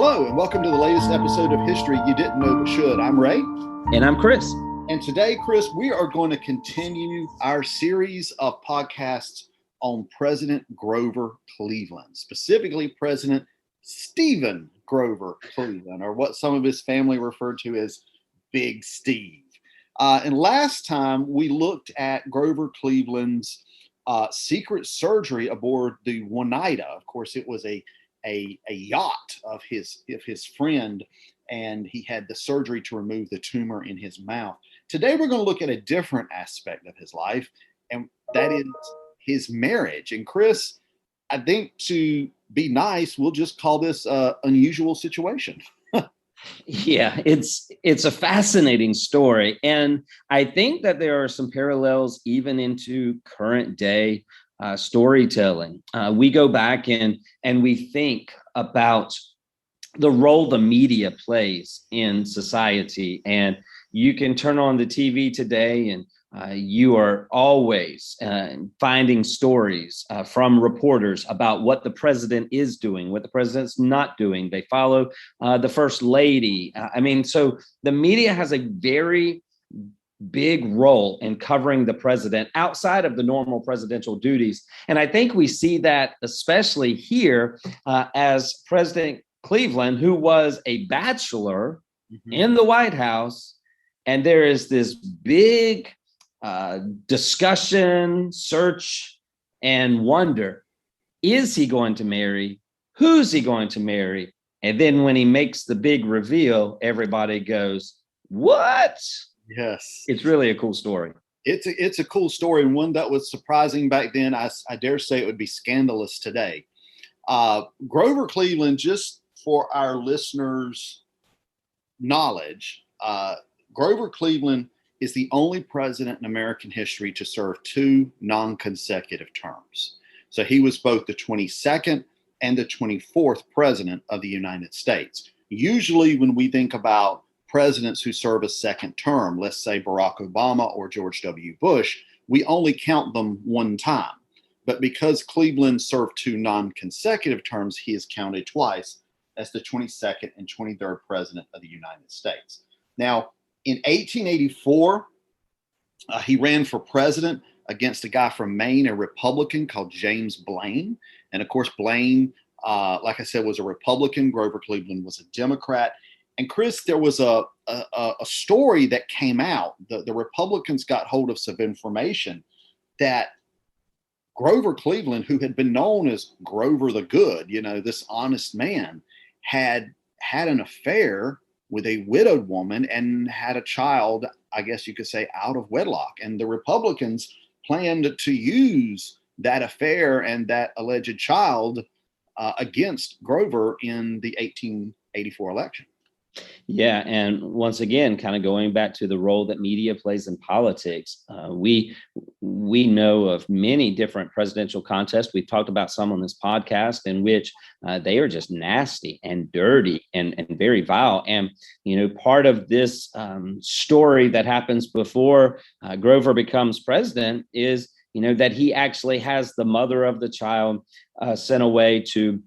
Hello, and welcome to the latest episode of History You Didn't Know But Should. I'm Ray. And I'm Chris. And today, Chris, we are going to continue our series of podcasts on President Grover Cleveland, specifically President Stephen Grover Cleveland, or what some of his family referred to as Big Steve. And last time we looked at Grover Cleveland's secret surgery aboard the Oneida. Of course, it was a yacht of his friend, and he had the surgery to remove the tumor in his mouth. Today, we're going to look at a different aspect of his life, and that is his marriage. And Chris, I think to be nice, we'll just call this an unusual situation. Yeah, it's a fascinating story. And I think that there are some parallels even into current day storytelling. We go back and we think about the role the media plays in society. And you can turn on the TV today and you are always finding stories from reporters about what the president is doing, what the president's not doing. They follow the first lady. So the media has a very big role in covering the president outside of the normal presidential duties. And I think we see that especially here as President Cleveland, who was a bachelor in the White House. And there is this big discussion, search, and wonder. Is he going to marry? Who's he going to marry? And then when he makes the big reveal, everybody goes, what? Yes. It's really a cool story. It's a cool story, and one that was surprising back then. I dare say it would be scandalous today. Grover Cleveland, just for our listeners' knowledge, Grover Cleveland is the only president in American history to serve two non-consecutive terms. So he was both the 22nd and the 24th president of the United States. Usually when we think about presidents who serve a second term, let's say Barack Obama or George W. Bush, we only count them one time. But because Cleveland served two non-consecutive terms, he is counted twice as the 22nd and 23rd president of the United States. Now, in 1884, he ran for president against a guy from Maine, a Republican called James Blaine. And of course, Blaine, like I said, was a Republican. Grover Cleveland was a Democrat. And Chris, there was a story that came out. The Republicans got hold of some information that Grover Cleveland, who had been known as Grover the Good, this honest man, had an affair with a widowed woman and had a child, I guess you could say, out of wedlock. And the Republicans planned to use that affair and that alleged child against Grover in the 1884 election. Yeah. And once again, kind of going back to the role that media plays in politics, we know of many different presidential contests. We've talked about some on this podcast in which they are just nasty and dirty and very vile. And, part of this story that happens before Grover becomes president is, that he actually has the mother of the child sent away to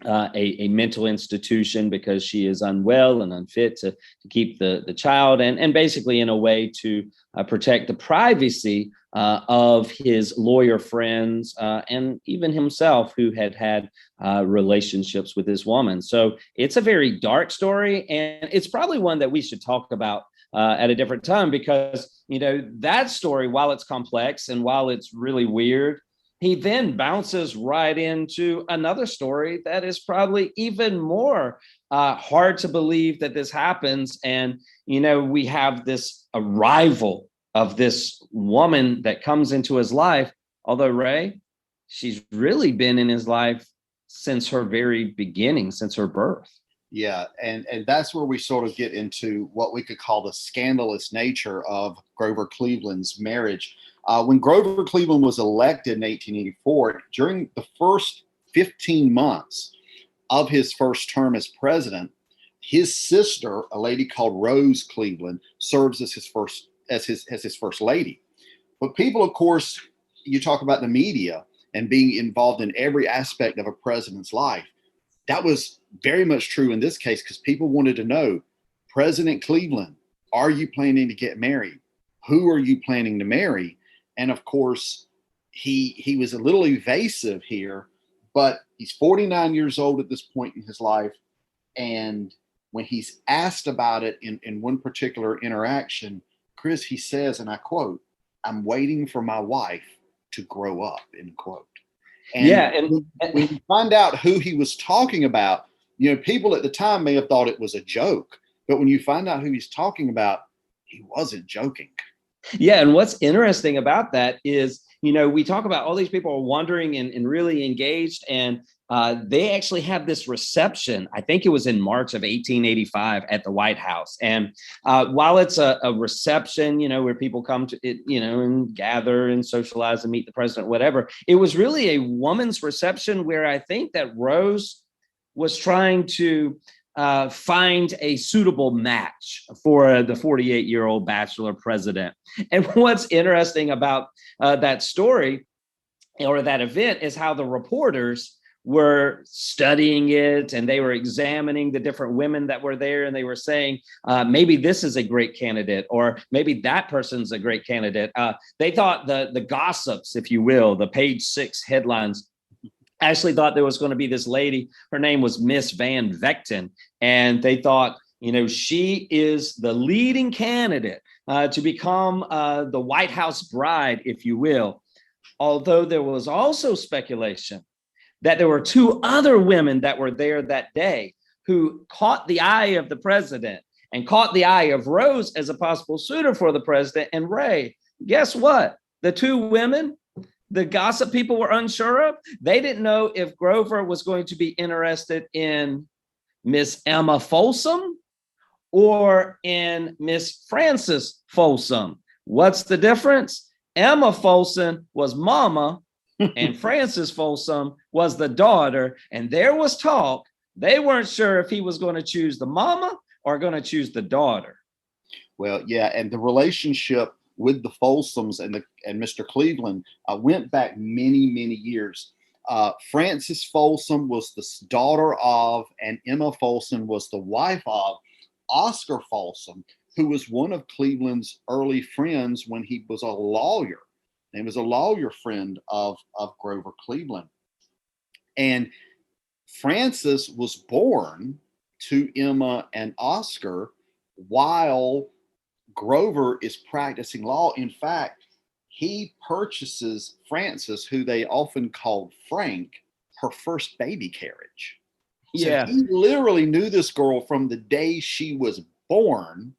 a mental institution because she is unwell and unfit to keep the child, and basically in a way to protect the privacy of his lawyer friends and even himself, who had relationships with this woman. So it's a very dark story, and it's probably one that we should talk about at a different time because, that story, while it's complex and while it's really weird, he then bounces right into another story that is probably even more hard to believe that this happens. And, we have this arrival of this woman that comes into his life, although, Ray, she's really been in his life since her very beginning, since her birth. Yeah, and that's where we sort of get into what we could call the scandalous nature of Grover Cleveland's marriage. When Grover Cleveland was elected in 1884, during the first 15 months of his first term as president, his sister, a lady called Rose Cleveland, serves as his first lady. But people, of course, you talk about the media and being involved in every aspect of a president's life. that was very much true in this case because people wanted to know, President Cleveland, are you planning to get married? Who are you planning to marry? And of course, he was a little evasive here, but he's 49 years old at this point in his life. And when he's asked about it in one particular interaction, Chris, he says, and I quote, "I'm waiting for my wife to grow up," end quote. And yeah, and when you find out who he was talking about, people at the time may have thought it was a joke, but when you find out who he's talking about, he wasn't joking. Yeah, and what's interesting about that is, we talk about all these people are wondering and really engaged, and they actually have this reception. I think it was in March of 1885 at the White House. And while it's a reception, where people come to it, and gather and socialize and meet the president, whatever, it was really a woman's reception where I think that Rose was trying to find a suitable match for the 48-year-old bachelor president. And what's interesting about that story or that event is how the reporters were studying it, and they were examining the different women that were there, and they were saying, maybe this is a great candidate, or maybe that person's a great candidate. They thought the gossips, if you will, the Page 6 headlines, actually thought there was going to be this lady. Her name was Miss Van Vechten, and they thought, she is the leading candidate to become the White House bride, if you will. Although there was also speculation that there were two other women that were there that day who caught the eye of the president and caught the eye of Rose as a possible suitor for the president. And Ray, guess what? The two women the gossip people were unsure of, they didn't know if Grover was going to be interested in Miss Emma Folsom or in Miss Frances Folsom. What's the difference? Emma Folsom was mama and Frances Folsom was the daughter. And there was talk. They weren't sure if he was going to choose the mama or going to choose the daughter. Well, yeah. And the relationship with the Folsoms and Mr. Cleveland went back many, many years. Frances Folsom was the daughter of, and Emma Folsom was the wife of Oscar Folsom, who was one of Cleveland's early friends when he was a lawyer. He was a lawyer friend of Grover Cleveland. And Frances was born to Emma and Oscar while Grover is practicing law. In fact, he purchases Frances, who they often called Frank, her first baby carriage. So yeah, he literally knew this girl from the day she was born.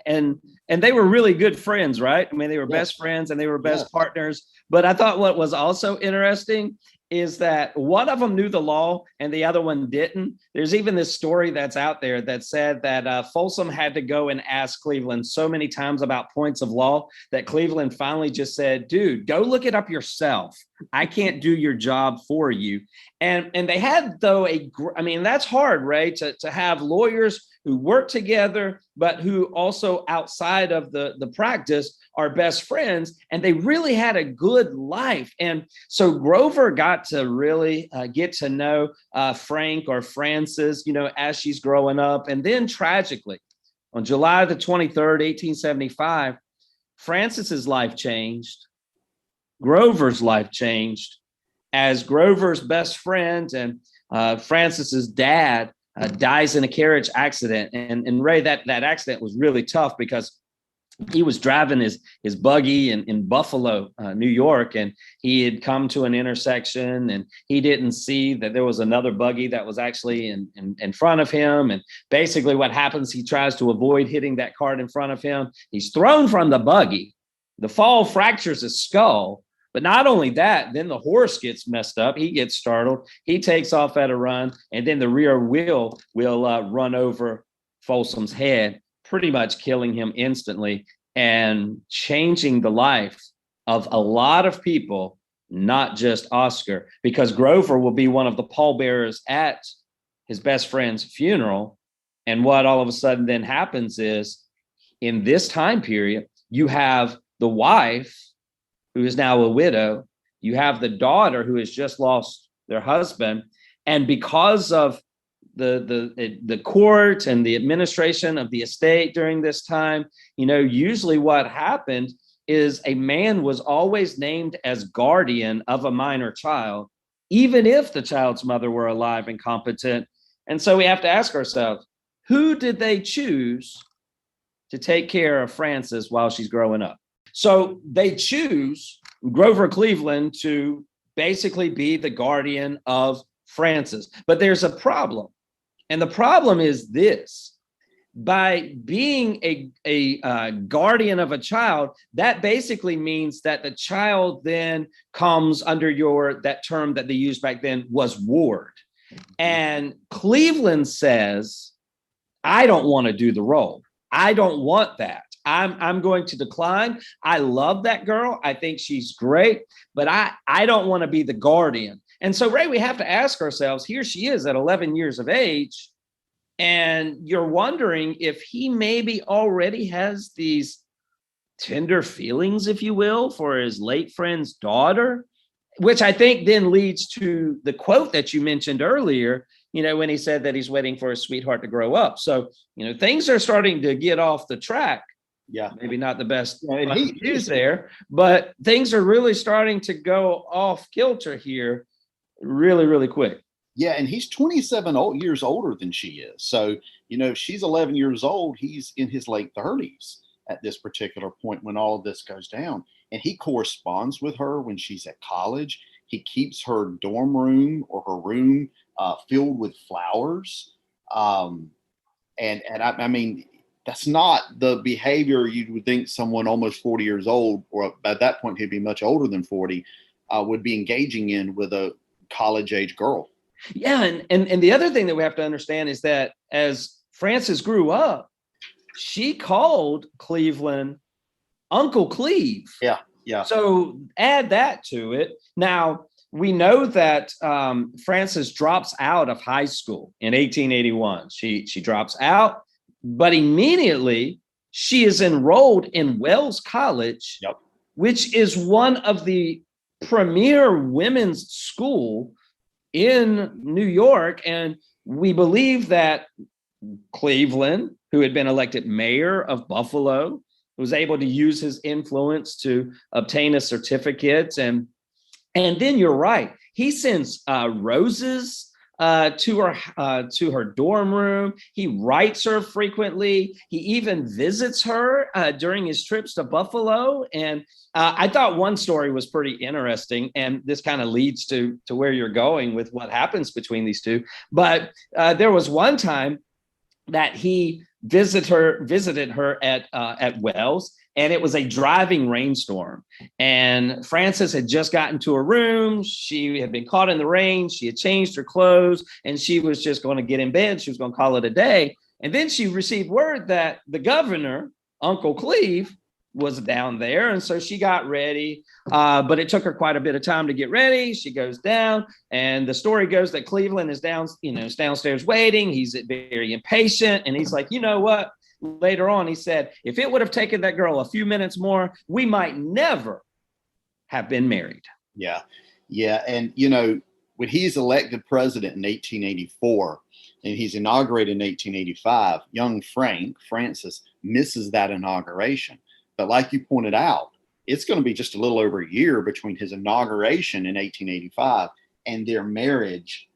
And they were really good friends, right? I mean, they were best friends and they were best partners. But I thought what was also interesting is that one of them knew the law and the other one didn't. There's even this story that's out there that said that Folsom had to go and ask Cleveland so many times about points of law that Cleveland finally just said, dude, go look it up yourself. I can't do your job for you. And they had, though, I mean, that's hard, Ray, to have lawyers who work together, but who also outside of the practice are best friends. And they really had a good life. And so Grover got to really get to know Frank or Frances, as she's growing up. And then tragically, on July the 23rd, 1875, Frances's life changed. Grover's life changed as Grover's best friend and Frances's dad dies in a carriage accident. And Ray, that accident was really tough because he was driving his buggy in Buffalo, New York, and he had come to an intersection and he didn't see that there was another buggy that was actually in front of him. And basically what happens, he tries to avoid hitting that cart in front of him. He's thrown from the buggy. The fall fractures his skull. But not only that, then the horse gets messed up. He gets startled. He takes off at a run, and then the rear wheel will run over Folsom's head, pretty much killing him instantly and changing the life of a lot of people, not just Oscar, because Grover will be one of the pallbearers at his best friend's funeral. And what all of a sudden then happens is, in this time period, you have the wife, who is now a widow. You have the daughter who has just lost their husband. And because of the court and the administration of the estate during this time, usually what happened is a man was always named as guardian of a minor child, even if the child's mother were alive and competent. And so we have to ask ourselves, who did they choose to take care of Frances while she's growing up? So they choose Grover Cleveland to basically be the guardian of Frances. But there's a problem. And the problem is this: by being a guardian of a child, that basically means that the child then comes under that term that they used back then was ward. And Cleveland says, I don't want to do the role. I don't want that. I'm going to decline. I love that girl. I think she's great, but I don't want to be the guardian. And so, Ray, we have to ask ourselves, here she is at 11 years of age, and you're wondering if he maybe already has these tender feelings, if you will, for his late friend's daughter, which I think then leads to the quote that you mentioned earlier, when he said that he's waiting for his sweetheart to grow up. So, things are starting to get off the track. Yeah. Maybe not the best news there, but things are really starting to go off kilter here really, really quick. Yeah, and he's 27 years older than she is. So, she's 11 years old. He's in his late 30s at this particular point when all of this goes down. And he corresponds with her when she's at college. He keeps her dorm room or her room filled with flowers. And I mean, that's not the behavior you would think someone almost 40 years old, or at that point he'd be much older than 40, would be engaging in with a college age girl. Yeah, and the other thing that we have to understand is that as Frances grew up, she called Cleveland Uncle Cleve. Yeah. So add that to it. Now, we know that Frances drops out of high school in 1881. She drops out, but immediately she is enrolled in Wells College, yep, which is one of the premier women's school in New York. And we believe that Cleveland, who had been elected mayor of Buffalo, was able to use his influence to obtain a certificate. And then you're right, he sends roses to her dorm room. He writes her frequently. He even visits her during his trips to Buffalo. And I thought one story was pretty interesting, and this kind of leads to where you're going with what happens between these two. But there was one time that he visited her at Wells, and it was a driving rainstorm. And Frances had just gotten to her room. She had been caught in the rain. She had changed her clothes, and she was just going to get in bed. She was going to call it a day. And then she received word that the governor, Uncle Cleve, was down there. And so she got ready, but it took her quite a bit of time to get ready. She goes down, and the story goes that Cleveland is downstairs waiting. He's very impatient, and he's like, you know what? Later on, he said, if it would have taken that girl a few minutes more, we might never have been married. Yeah. And, when he's elected president in 1884 and he's inaugurated in 1885, young Francis, misses that inauguration. But like you pointed out, it's going to be just a little over a year between his inauguration in 1885 and their marriage,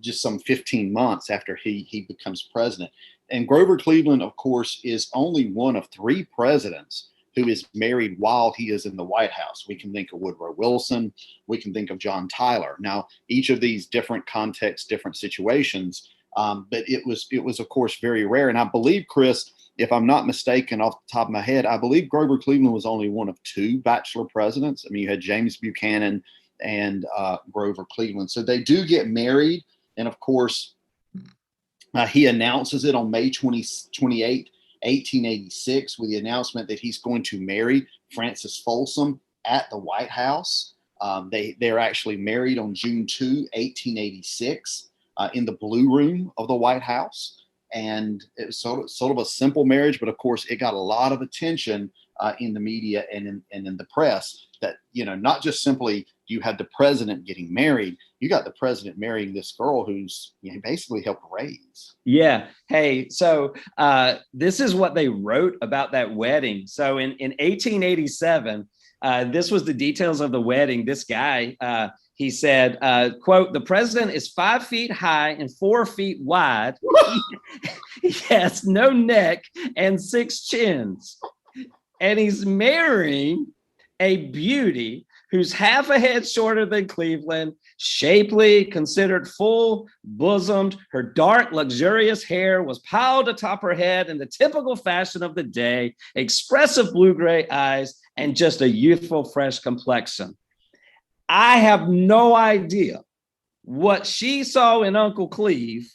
just some 15 months after he becomes president. And Grover Cleveland, of course, is only one of three presidents who is married while he is in the White House. We can think of Woodrow Wilson. We can think of John Tyler. Now, each of these different contexts, different situations, but it was, of course, very rare. And I believe, Chris, if I'm not mistaken, off the top of my head, I believe Grover Cleveland was only one of two bachelor presidents. I mean, you had James Buchanan and Grover Cleveland. So they do get married. And of course, he announces it on May 28, 1886, with the announcement that he's going to marry Frances Folsom at the White House. They're actually married on June 2, 1886, in the Blue Room of the White House. And it was sort of a simple marriage, but of course it got a lot of attention in the media and in the press, that, not just simply you had the president getting married, you got the president marrying this girl who's he basically helped raise. Yeah. Hey, so this is what they wrote about that wedding. So in 1887, this was the details of the wedding. This guy, he said, quote, "The president is 5 feet high and 4 feet wide. He has no neck and 6 chins. And he's marrying a beauty who's half a head shorter than Cleveland, shapely, considered full-bosomed. Her dark, luxurious hair was piled atop her head in the typical fashion of the day, expressive blue-gray eyes, and just a youthful, fresh complexion." I have no idea what she saw in Uncle Cleve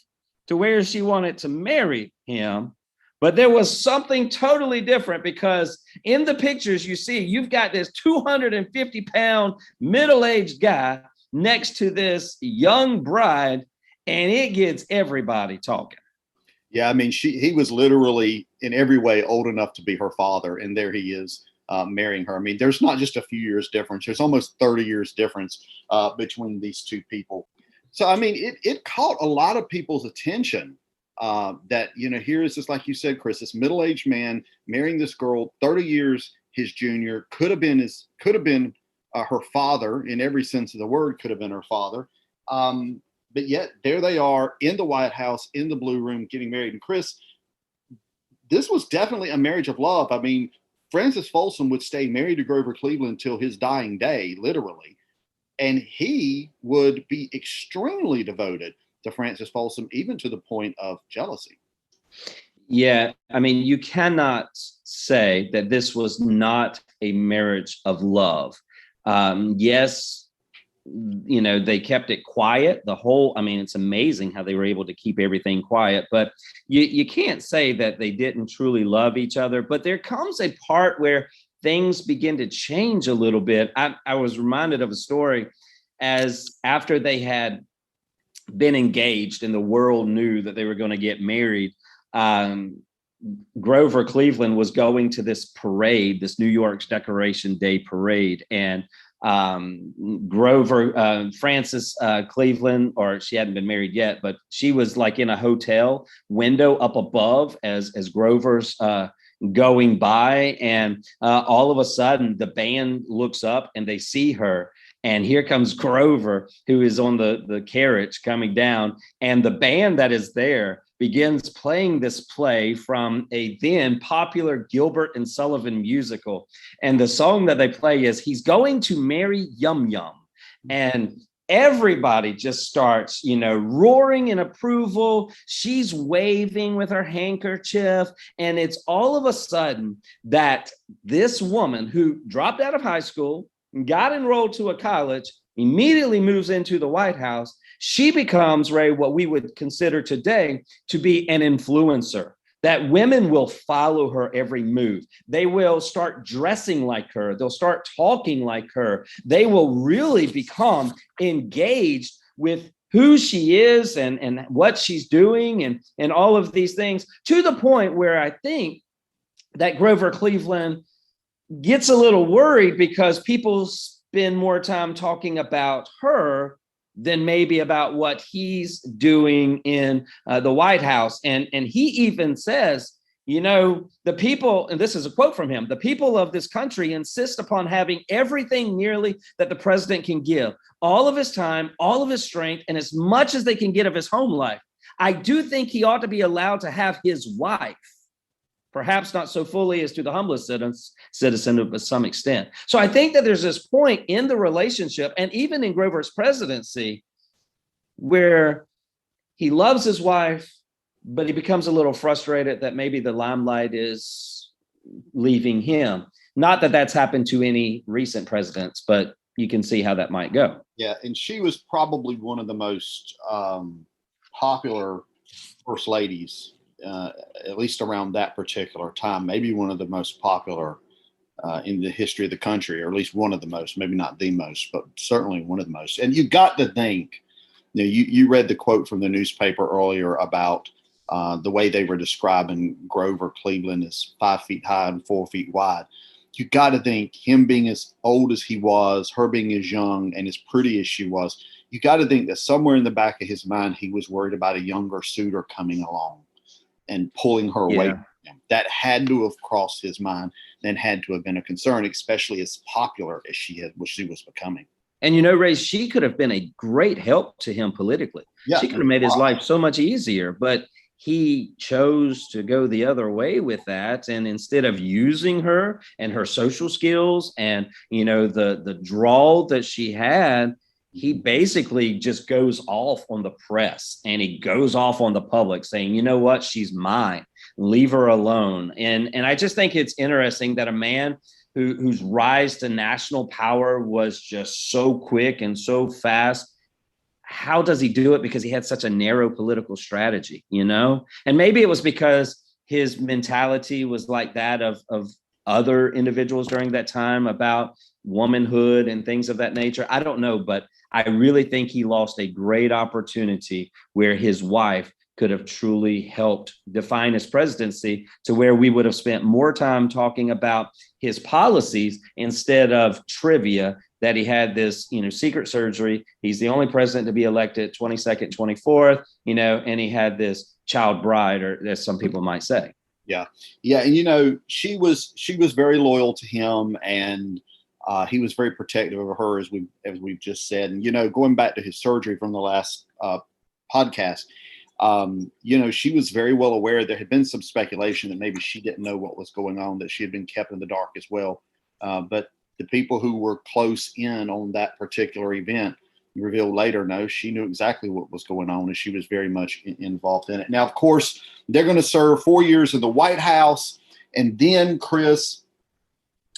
to where she wanted to marry him, but there was something totally different, because in the pictures you see, you've got this 250-pound middle-aged guy next to this young bride, and it gets everybody talking. Yeah, I mean, he was literally in every way old enough to be her father, and there he is marrying her. I mean, there's not just a few years difference. There's almost 30 years difference between these two people. So, I mean, it caught a lot of people's attention that, here is this, like you said, Chris, this middle-aged man marrying this girl, 30 years his junior, could have been her father in every sense of the word, could have been her father. But yet there they are in the White House, in the Blue Room, getting married. And Chris, this was definitely a marriage of love. I mean, Francis Folsom would stay married to Grover Cleveland till his dying day, literally. And he would be extremely devoted to Francis Folsom, even to the point of jealousy. Yeah, I mean, you cannot say that this was not a marriage of love. Yes, they kept it quiet. It's amazing how they were able to keep everything quiet, but you can't say that they didn't truly love each other. But there comes a part where things begin to change a little bit. I was reminded of a story as after they had been engaged and the world knew that they were going to get married. Grover Cleveland was going to this parade, this New York's Decoration Day parade, and Frances Cleveland, or she hadn't been married yet, but she was like in a hotel window up above as Grover's going by, and all of a sudden the band looks up and they see her. And here comes Grover, who is on the carriage coming down. And the band that is there begins playing this play from a then popular Gilbert and Sullivan musical. And the song that they play is "He's Going to Marry Yum Yum." And everybody just starts, roaring in approval. She's waving with her handkerchief. And it's all of a sudden that this woman who dropped out of high school, got enrolled to a college, immediately moves into the White House. She becomes, Ray, what we would consider today to be an influencer, that women will follow her every move. They will start dressing like her. They'll start talking like her. They will really become engaged with who she is and what she's doing and all of these things, to the point where I think that Grover Cleveland gets a little worried because people spend more time talking about her than maybe about what he's doing in the White House. And he even says, the people, and this is a quote from him, "The people of this country insist upon having everything nearly that the president can give, all of his time, all of his strength, and as much as they can get of his home life. I do think he ought to be allowed to have his wife. Perhaps not so fully as to the humblest citizen, but to some extent." So I think that there's this point in the relationship, and even in Grover's presidency, where he loves his wife, but he becomes a little frustrated that maybe the limelight is leaving him. Not that that's happened to any recent presidents, but you can see how that might go. Yeah, and she was probably one of the most popular first ladies, at least around that particular time, maybe one of the most popular in the history of the country, or at least one of the most, maybe not the most, but certainly one of the most. And you got to think, you read the quote from the newspaper earlier about the way they were describing Grover Cleveland as 5 feet high and 4 feet wide. You got to think, him being as old as he was, her being as young and as pretty as she was, you got to think that somewhere in the back of his mind, he was worried about a younger suitor coming along and pulling her away Yeah. from him. That had to have crossed his mind, and had to have been a concern, especially as popular as she was becoming. And, you know, Ray, she could have been a great help to him politically. Yeah, She could have made his life so much easier, but he chose to go the other way with that. And instead of using her and her social skills and, you know, the drawl that she had, he basically just goes off on the press and he goes off on the public saying, you know what, she's mine, leave her alone. And I just think it's interesting that a man whose rise to national power was just so quick and so fast, how does he do it? Because he had such a narrow political strategy, you know? And maybe it was because his mentality was like that of other individuals during that time about womanhood and things of that nature. I don't know, but I really think he lost a great opportunity where his wife could have truly helped define his presidency, to where we would have spent more time talking about his policies instead of trivia that he had this, you know, secret surgery. He's the only president to be elected 22nd, 24th, you know, and he had this child bride, or as some people might say. Yeah. Yeah. And, you know, she was very loyal to him, and he was very protective of her, as we've just said. And, you know, going back to his surgery from the last podcast, you know, she was very well aware. There had been some speculation that maybe she didn't know what was going on, that she had been kept in the dark as well. But the people who were close in on that particular event revealed later, no, she knew exactly what was going on, and she was very much involved in it. Now, of course, they're going to serve 4 years in the White House. And then, Chris,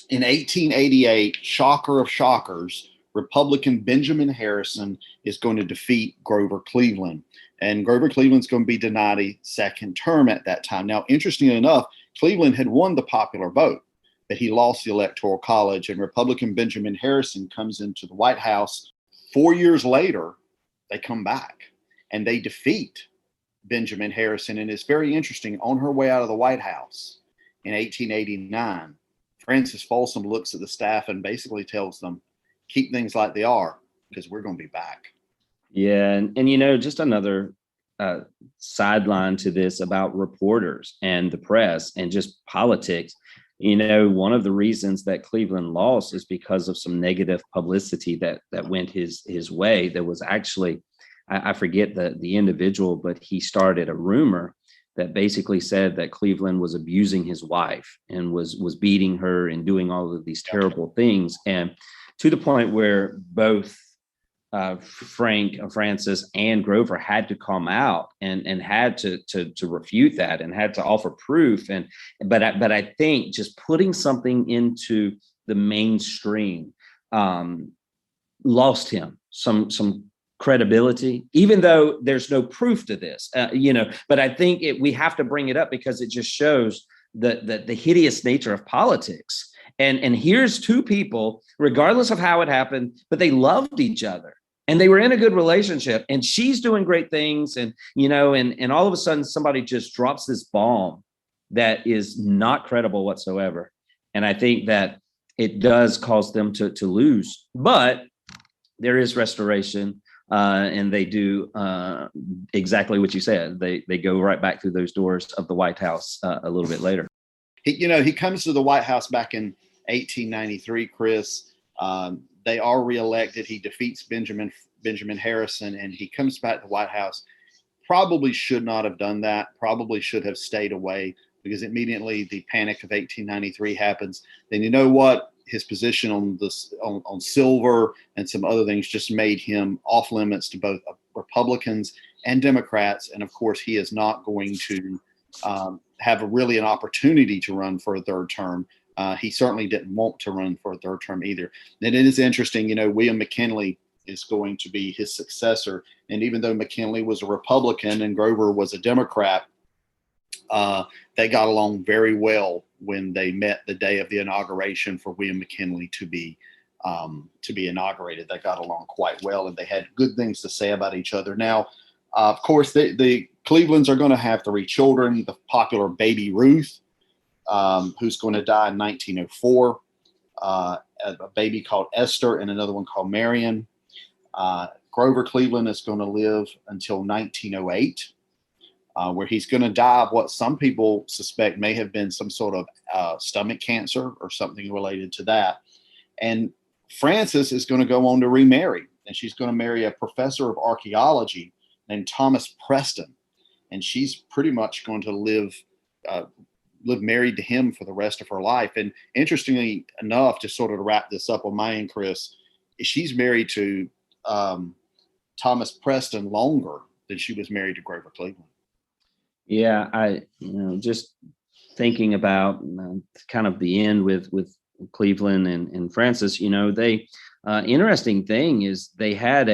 in 1888, shocker of shockers, Republican Benjamin Harrison is going to defeat Grover Cleveland. And Grover Cleveland's going to be denied a second term at that time. Now, interestingly enough, Cleveland had won the popular vote, but he lost the Electoral College, and Republican Benjamin Harrison comes into the White House. 4 years later, they come back and they defeat Benjamin Harrison. And it's very interesting. On her way out of the White House in 1889, Frances Folsom looks at the staff and basically tells them, keep things like they are, because we're going to be back. Yeah. And you know, just another sideline to this about reporters and the press and just politics. You know, one of the reasons that Cleveland lost is because of some negative publicity that went his way. There was actually, I forget the individual, but he started a rumor that basically said that Cleveland was abusing his wife and was beating her and doing all of these terrible things. And to the point where both Francis and Grover had to come out and had to refute that and had to offer proof. But I think just putting something into the mainstream lost him some credibility, even though there's no proof to this, you know. But I think we have to bring it up because it just shows the hideous nature of politics. And here's two people, regardless of how it happened, but they loved each other and they were in a good relationship, and she's doing great things. And, you know, and all of a sudden somebody just drops this bomb that is not credible whatsoever. And I think that it does cause them to lose, but there is restoration. And they do exactly what you said. They go right back through those doors of the White House a little bit later. He comes to the White House back in 1893, Chris. They are reelected. He defeats Benjamin Harrison, and he comes back to the White House. Probably should not have done that. Probably should have stayed away, because immediately the Panic of 1893 happens. Then you know what? His position on silver and some other things just made him off limits to both Republicans and Democrats. And of course, he is not going to have really an opportunity to run for a third term. He certainly didn't want to run for a third term either. And it is interesting, you know, William McKinley is going to be his successor. And even though McKinley was a Republican and Grover was a Democrat, they got along very well when they met the day of the inauguration for William McKinley to be inaugurated. They got along quite well, and they had good things to say about each other. Now, of course, the Clevelands are going to have 3 children. The popular baby Ruth, who's going to die in 1904, a baby called Esther, and another one called Marion. Of Grover Cleveland is going to live until 1908, where he's going to die of what some people suspect may have been some sort of stomach cancer or something related to that. And Frances is going to go on to remarry, and she's going to marry a professor of archaeology named Thomas Preston. And she's pretty much going to live married to him for the rest of her life. And interestingly enough, just sort of to wrap this up on my end, Chris, she's married to Thomas Preston longer than she was married to Grover Cleveland. Yeah, just thinking about kind of the end with Cleveland and Frances, they interesting thing is they had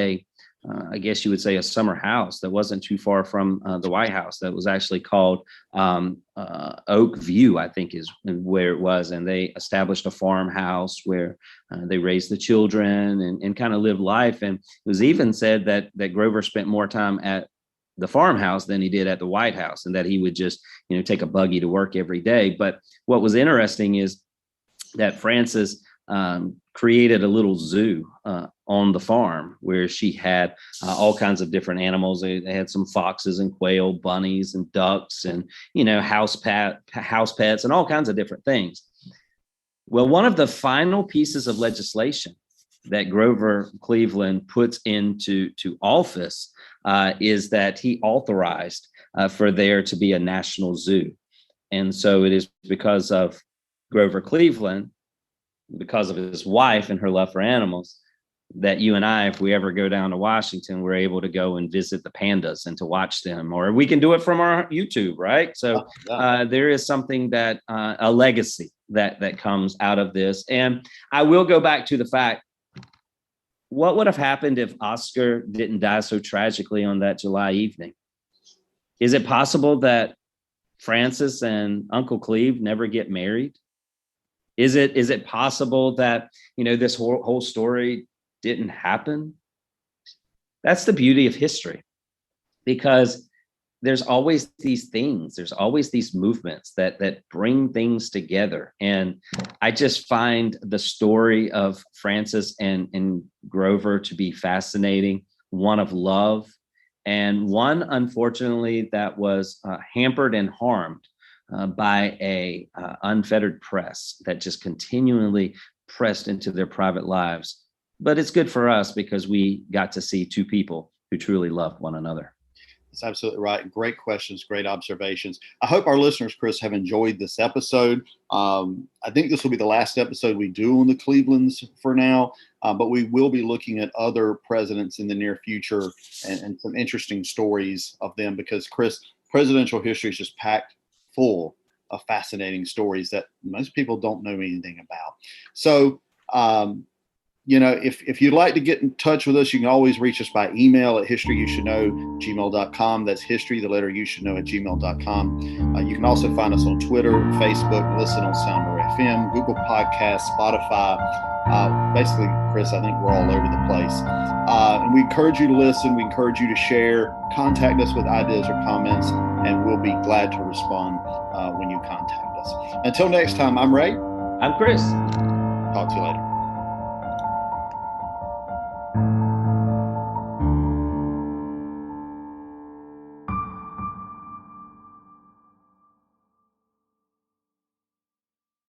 I guess you would say a summer house that wasn't too far from the White House that was actually called Oak View, I think is where it was. And they established a farmhouse where they raised the children and kind of lived life. And it was even said that Grover spent more time at the farmhouse than he did at the White House, and that he would just, take a buggy to work every day. But what was interesting is that Frances created a little zoo on the farm where she had all kinds of different animals. They had some foxes and quail, bunnies and ducks, and house pets and all kinds of different things. Well, one of the final pieces of legislation that Grover Cleveland puts into office is that he authorized for there to be a national zoo. And so it is because of Grover Cleveland, because of his wife and her love for animals, that you and I, if we ever go down to Washington, we're able to go and visit the pandas and to watch them, or we can do it from our YouTube, right? So there is something that a legacy that comes out of this. And I will go back to the fact, what would have happened if Oscar didn't die so tragically on that July evening? Is it possible that Frances and Uncle Cleve never get married? Is it possible that, this whole story didn't happen? That's the beauty of history, because there's always these things, there's always these movements that bring things together. And I just find the story of Frances and Grover to be fascinating, one of love, and one, unfortunately, that was hampered and harmed by a unfettered press that just continually pressed into their private lives. But it's good for us because we got to see two people who truly loved one another. That's absolutely right. Great questions, great observations. I hope our listeners, Chris, have enjoyed this episode. I think this will be the last episode we do on the Clevelands for now, but we will be looking at other presidents in the near future and some interesting stories of them, because, Chris, presidential history is just packed full of fascinating stories that most people don't know anything about. So, if you'd like to get in touch with us, you can always reach us by email at historyyoushoulddknow@gmail.com. That's history, the letter you should know @gmail.com. You can also find us on Twitter, Facebook, listen on Sounder FM, Google Podcasts, Spotify. Basically, Chris, I think we're all over the place. And we encourage you to listen. We encourage you to share. Contact us with ideas or comments, and we'll be glad to respond when you contact us. Until next time, I'm Ray. I'm Chris. Talk to you later.